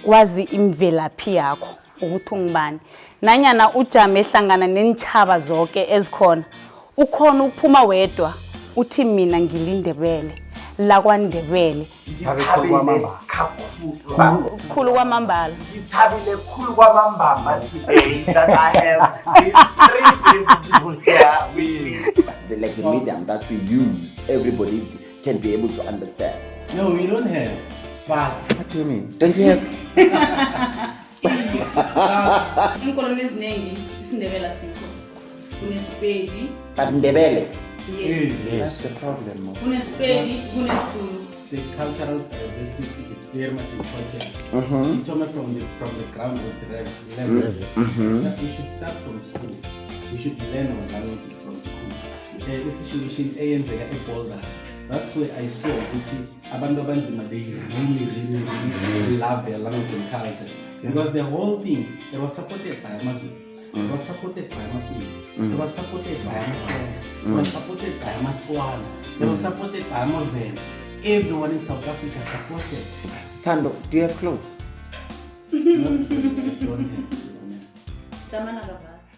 kwazi imvelaphi yakho ukuthi ungubani nanyana ujame ehlangana nenitshaba zonke ezikhona ukhona ukuphuma wedwa uthi mina ngilindebele la kwaNdebele khulu kwamambala ngithabile khulu kwamambamba today that I have these three people here with me. Like the medium that we use, everybody can be able to understand. No, we don't have. But what do you mean? Don't you have? Inkoloni eziningi IsiNdebele Sikhethu. Kunesipedi. But Ndebele. Yes. That's the problem. Kunesipedi, kunesizulu. The cultural diversity is very much important. You told me from the groundwork level. You should start from school. We should learn our languages from school. The situation eyenzeka eBoulders. That's where I saw ukuthi abantu abanzima they really love their language and culture because the whole thing it was supported by Amazulu. It was supported by Amapedi. It was supported by Amatsonga. It was supported by Amatswana. It was supported by Amaven. Everyone in South Africa supported. Thando, do you have clothes? No, I don't have, to be honest.